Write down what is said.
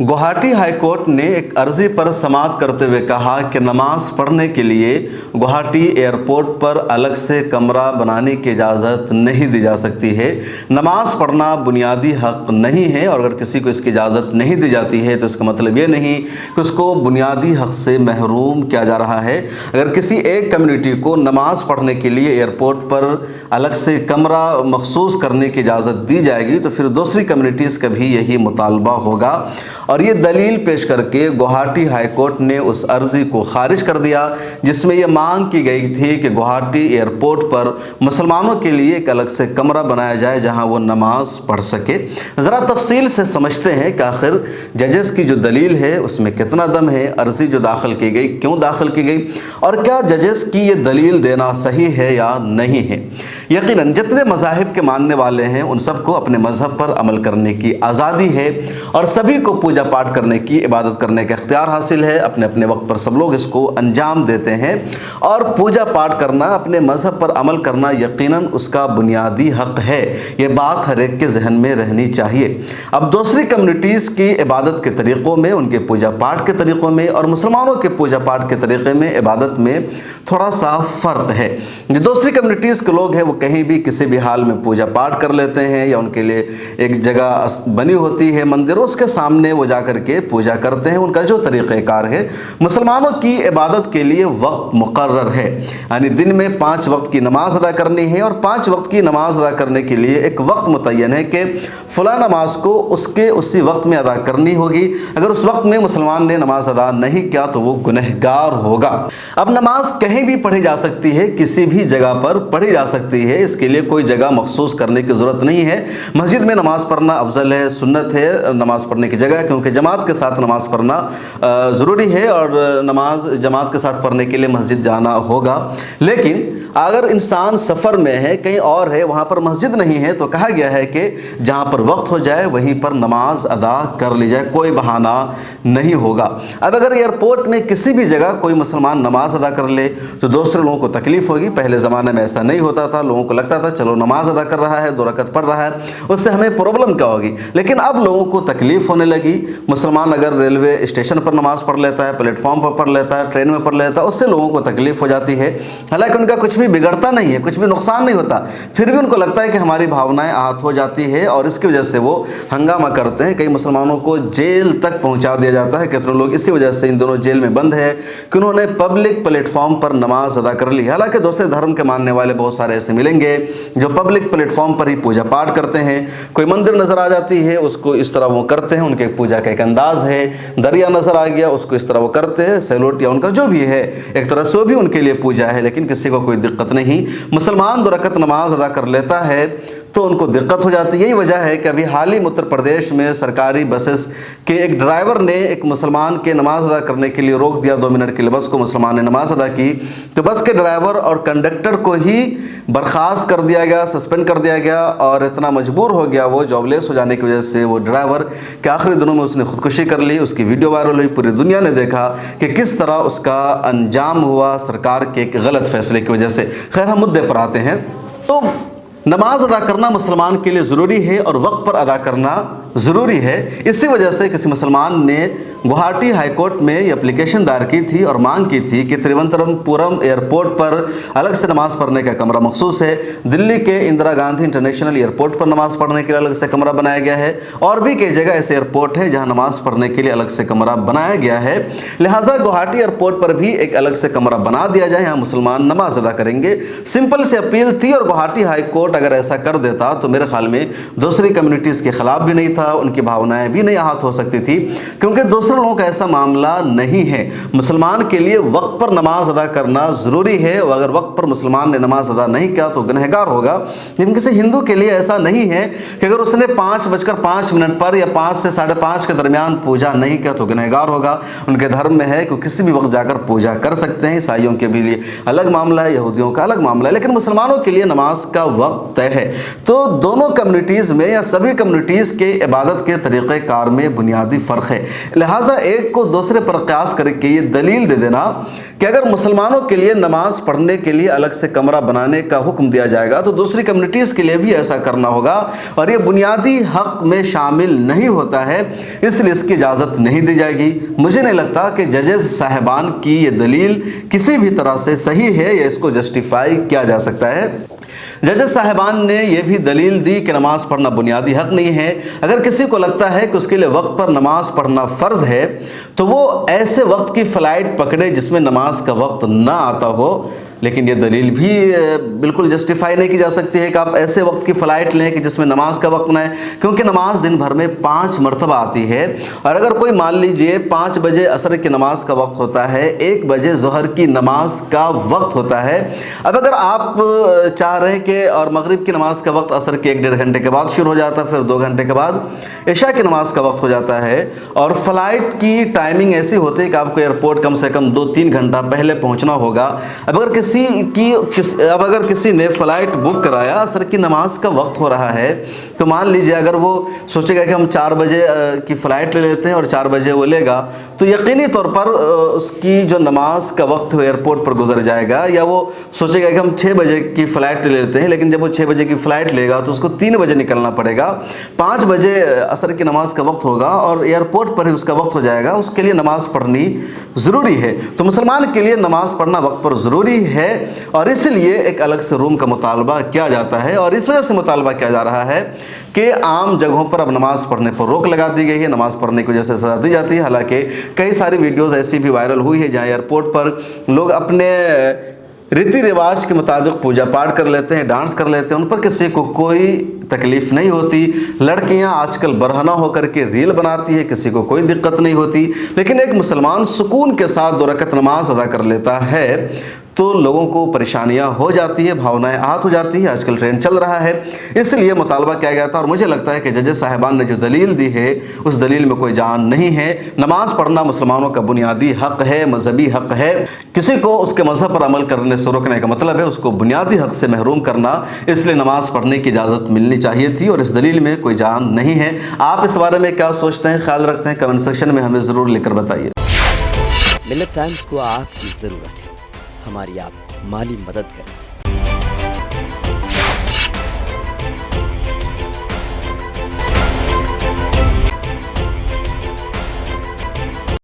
Guwahati high court ने एक अर्जी पर समाअत करते हुए कहा कि नमाज पढ़ने के लिए गुवाहाटी एयरपोर्ट पर अलग से कमरा बनाने की इजाज़त नहीं दी जा सकती है। नमाज पढ़ना बुनियादी हक़ नहीं है और अगर किसी को इसकी इजाज़त नहीं दी जाती है तो इसका मतलब ये नहीं कि उसको बुनियादी हक़ से महरूम किया जा रहा है। अगर किसी एक कम्युनिटी को नमाज पढ़ने के लिए एयरपोर्ट पर अलग से कमरा मखसूस करने की इजाज़त दी जाएगी तो फिर दूसरी कम्युनिटीज़ का भी यही मुतालबा होगा। और ये दलील पेश करके गुवाहाटी हाई कोर्ट ने उस अर्ज़ी को खारिज कर दिया जिसमें यह मांग की गई थी कि गुवाहाटी एयरपोर्ट पर मुसलमानों के लिए एक अलग से कमरा बनाया जाए जहां वो नमाज पढ़ सके। ज़रा तफसील से समझते हैं कि आखिर जजेस की जो दलील है उसमें कितना दम है, अर्ज़ी जो दाखिल की गई क्यों दाखिल की गई और क्या जजेस की ये दलील देना सही है या नहीं है। यकीनन जितने मज़ाहिब के मानने वाले हैं उन सबको अपने मज़हब पर अमल करने की आज़ादी है और सभी को पूजा पाठ करने की, इबादत करने का इख्तियार हासिल है। अपने अपने वक्त पर सब लोग इसको अंजाम देते हैं और पूजा पाठ करना, अपने मज़हब पर अमल करना यकीनन उसका बुनियादी हक़ है। ये बात हर एक के जहन में रहनी चाहिए। अब दूसरी कम्युनिटीज़ की इबादत के तरीक़ों में, उनके पूजा पाठ के तरीक़ों में और मुसलमानों के पूजा पाठ के तरीक़े में, इबादत में थोड़ा सा फ़र्क है। जो दूसरी कम्युनिटीज़ के लोग हैं वो कहीं भी किसी भी हाल में पूजा पाठ कर लेते हैं या उनके लिए एक जगह बनी होती है मंदिर, उसके सामने वो जा करके पूजा करते हैं, उनका जो तरीक़ेकार है। मुसलमानों की इबादत के लिए वक्त मुकर्रर है, यानी दिन में 5 वक्त की नमाज अदा करनी है और 5 वक्त की नमाज अदा करने के लिए एक वक्त मुतय्यन है कि फ़ला नमाज को उसके उसी वक्त में अदा करनी होगी। अगर उस वक्त में मुसलमान ने नमाज अदा नहीं किया तो वो गुनहगार होगा। अब नमाज कहीं भी पढ़ी जा सकती है, किसी भी जगह पर पढ़ी जा सकती है, इसके लिए कोई जगह मखसूस करने की ज़रूरत नहीं है। मस्जिद में नमाज पढ़ना अफजल है, सुन्नत है नमाज पढ़ने की जगह, क्योंकि जमात के साथ नमाज पढ़ना ज़रूरी है और नमाज जमात के साथ पढ़ने के लिए मस्जिद जाना होगा। लेकिन अगर इंसान सफ़र में है, कहीं और है, वहाँ पर मस्जिद नहीं है तो कहा गया है कि जहाँ पर वक्त हो जाए वहीं पर नमाज अदा कर ली जाए, कोई बहाना नहीं होगा। अब अगर एयरपोर्ट में किसी भी जगह कोई मुसलमान नमाज अदा कर ले तो दूसरे लोगों को तकलीफ़ होगी। पहले ज़माने में ऐसा नहीं होता था, लोगों को लगता था चलो नमाज अदा कर रहा है, 2 रकत पढ़ रहा है, उससे हमें प्रॉब्लम क्या होगी। लेकिन अब लोगों को तकलीफ़ होने लगी। मुसलमान अगर रेलवे स्टेशन पर नमाज पढ़ लेता है, प्लेटफॉर्म पर पढ़ लेता है, ट्रेन में पढ़ लेता है, उससे लोगों को तकलीफ़ हो जाती है। हालांकि उनका कुछ भी बिगड़ता नहीं है, कुछ भी नुकसान नहीं होता, फिर भी उनको लगता है कि हमारी भावनाएं आहत हो जाती है और इसकी वजह से वो हंगामा करते हैं। कई मुसलमानों को जेल तक पहुंचा दिया जाता है। कितने लोग इसी वजह से इन दोनों जेल में बंद है कि उन्होंने पब्लिक प्लेटफॉर्म पर नमाज अदा कर ली। हालांकि दूसरे धर्म के मानने वाले बहुत सारे ऐसे मिलेंगे जो पब्लिक प्लेटफॉर्म पर ही पूजा पाठ करते हैं। कोई मंदिर नज़र आ जाती है उसको इस तरह वो करते हैं, उनके पूजा का एक अंदाज़ है। दरिया नज़र आ गया उसको इस तरह वो करते हैं, सैल्यूट या उनका जो भी है एक तरह से वो भी उनके लिए पूजा है, लेकिन किसी को कोई दिक्कत नहीं। मुसलमान 2 रकत नमाज अदा कर लेता है तो उनको दिक्कत हो जाती है। यही वजह है कि अभी हाल ही में उत्तर प्रदेश में सरकारी बसेस के एक ड्राइवर ने एक मुसलमान के नमाज अदा करने के लिए रोक दिया। 2 मिनट के लिए बस को मुसलमान ने नमाज अदा की तो बस के ड्राइवर और कंडक्टर को ही बर्खास्त कर दिया गया, सस्पेंड कर दिया गया और इतना मजबूर हो गया वो जॉबलेस हो जाने की वजह से वो ड्राइवर के आखिरी दिनों में उसने खुदकुशी कर ली। उसकी वीडियो वायरल हुई, पूरी दुनिया ने देखा कि किस तरह उसका अंजाम हुआ सरकार के एक गलत फैसले की वजह से। खैर हम मुद्दे पर आते हैं। तो नमाज अदा करना मुसलमान के लिए ज़रूरी है और वक्त पर अदा करना ज़रूरी है। इसी वजह से किसी मुसलमान ने गुवाहाटी हाई कोर्ट में ये एप्लीकेशन दायर की थी और मांग की थी कि तिरुवनंतपुरम एयरपोर्ट पर अलग से नमाज़ पढ़ने का कमरा मखसूस है। दिल्ली के इंदिरा गांधी इंटरनेशनल एयरपोर्ट पर नमाज़ पढ़ने के लिए अलग से कमरा बनाया गया है और भी कई जगह ऐसे एयरपोर्ट है जहां नमाज़ पढ़ने के लिए अलग से कमरा बनाया गया है। लिहाजा गुवाहाटी एयरपोर्ट पर भी एक अलग से कमरा बना दिया जाए, यहाँ मुसलमान नमाज अदा करेंगे। सिंपल सी अपील थी और गुवाहाटी हाई कोर्ट अगर ऐसा कर देता तो मेरे ख्याल में दूसरी कम्युनिटीज़ के ख़िलाफ़ भी नहीं था, उनकी भावनाएँ भी नहीं आहत हो सकती थी, क्योंकि दूसरे लोगों का ऐसा मामला नहीं है। मुसलमान के लिए वक्त पर नमाज अदा करना ज़रूरी है और अगर वक्त पर मुसलमान ने नमाज अदा नहीं किया तो गुनहगार होगा। लेकिन किसी हिंदू के लिए ऐसा नहीं है कि अगर उसने 5:05 पर या 5 से 5:30 के दरमियान पूजा नहीं किया तो गुनहगार होगा। उनके धर्म में है कि किसी भी वक्त जाकर पूजा कर सकते हैं। ईसाइयों के भी लिए अलग मामला है, यहूदियों का अलग मामला है, लेकिन मुसलमानों के लिए नमाज का वक्त तय है। तो दोनों कम्युनिटीज़ में या सभी कम्युनिटीज़ के इबादत के तरीक़ेकार में बुनियादी फ़र्क है। लिहाजा لہٰذا ایک کو دوسرے پر قیاس کر کے یہ دلیل دے دینا کہ اگر مسلمانوں کے لیے نماز پڑھنے کے لیے الگ سے کمرہ بنانے کا حکم دیا جائے گا تو دوسری کمیونٹیز کے لیے بھی ایسا کرنا ہوگا، اور یہ بنیادی حق میں شامل نہیں ہوتا ہے، اس لیے اس کی اجازت نہیں دی جائے گی۔ مجھے نہیں لگتا کہ ججز صاحبان کی یہ دلیل کسی بھی طرح سے صحیح ہے یا اس کو جسٹیفائی کیا جا سکتا ہے۔ ججز صاحبان نے یہ بھی دلیل دی کہ نماز پڑھنا بنیادی حق نہیں ہے۔ اگر کسی کو لگتا ہے کہ اس کے لیے وقت پر نماز پڑھنا فرض ہے تو وہ ایسے وقت کی فلائٹ پکڑے جس میں نماز کا وقت نہ آتا ہو، لیکن یہ دلیل بھی بالکل جسٹیفائی نہیں کی جا سکتی ہے کہ آپ ایسے وقت کی فلائٹ لیں کہ جس میں نماز کا وقت نہ ہے، کیونکہ نماز دن بھر میں 5 مرتبہ آتی ہے، اور اگر کوئی مان لیجئے 5 بجے عصر کی نماز کا وقت ہوتا ہے، 1 بجے ظہر کی نماز کا وقت ہوتا ہے۔ اب اگر آپ چاہ رہے ہیں کہ اور مغرب کی نماز کا وقت عصر کے 1-1.5 گھنٹے کے بعد شروع ہو جاتا ہے، پھر 2 گھنٹے کے بعد عشاء کی نماز کا وقت ہو جاتا ہے، اور فلائٹ کی ٹائمنگ ایسی ہوتی ہے کہ آپ کو ایئرپورٹ کم سے کم 2-3 گھنٹہ پہلے پہنچنا ہوگا۔ اب اگر کسی نے فلائٹ بک کرایا، عصر کی نماز کا وقت ہو رہا ہے، تو مان لیجئے اگر وہ سوچے گا کہ ہم 4 بجے کی فلائٹ لے لیتے ہیں اور 4 بجے وہ لے گا، تو یقینی طور پر اس کی جو نماز کا وقت وہ ایئرپورٹ پر گزر جائے گا، یا وہ سوچے گا کہ ہم 6 بجے کی فلائٹ لے لیتے ہیں، لیکن جب وہ 6 بجے کی فلائٹ لے گا تو اس کو 3 بجے نکلنا پڑے گا، 5 بجے عصر کی نماز کا وقت ہوگا اور ایئرپورٹ پر ہی اس کا وقت ہو جائے گا۔ اس کے لیے نماز پڑھنی ضروری ہے، تو مسلمان کے لیے نماز پڑھنا وقت پر ضروری ہے، اور اس لیے ایک الگ سے روم کا مطالبہ کیا جاتا ہے، اور اس وجہ سے مطالبہ کیا جا رہا ہے کہ عام جگہوں پر اب نماز پڑھنے پر روک لگا دی گئی ہے، نماز پڑھنے کی وجہ سے سزا دی جاتی ہے۔ حالانکہ کئی ساری ویڈیوز ایسی بھی وائرل ہوئی ہے جہاں ایئرپورٹ پر لوگ اپنے ریتی رواج کے مطابق پوجا پاٹ کر لیتے ہیں، ڈانس کر لیتے ہیں، ان پر کسی کو کوئی تکلیف نہیں ہوتی۔ لڑکیاں آج کل برہنہ ہو کر کے ریل بناتی ہے، کسی کو کوئی دقت نہیں ہوتی، لیکن ایک مسلمان سکون کے ساتھ 2 رکعت نماز ادا کر لیتا ہے تو لوگوں کو پریشانیاں ہو جاتی ہے، بھاونائیں آہت ہو جاتی ہے۔ آج کل ٹرینڈ چل رہا ہے، اس لیے مطالبہ کیا گیا تھا، اور مجھے لگتا ہے کہ ججز صاحبان نے جو دلیل دی ہے اس دلیل میں کوئی جان نہیں ہے۔ نماز پڑھنا مسلمانوں کا بنیادی حق ہے، مذہبی حق ہے۔ کسی کو اس کے مذہب پر عمل کرنے سے روکنے کا مطلب ہے اس کو بنیادی حق سے محروم کرنا، اس لیے نماز پڑھنے کی اجازت ملنی چاہیے تھی، اور اس دلیل میں کوئی جان نہیں ہے۔ آپ اس بارے میں کیا سوچتے ہیں، خیال رکھتے ہیں، کمنٹ سیکشن میں ہمیں ضرور لکھ کر بتائیے۔ ملت ٹائمز کو آپ کی ضرورت ہے، ہماری آپ مالی مدد کریں۔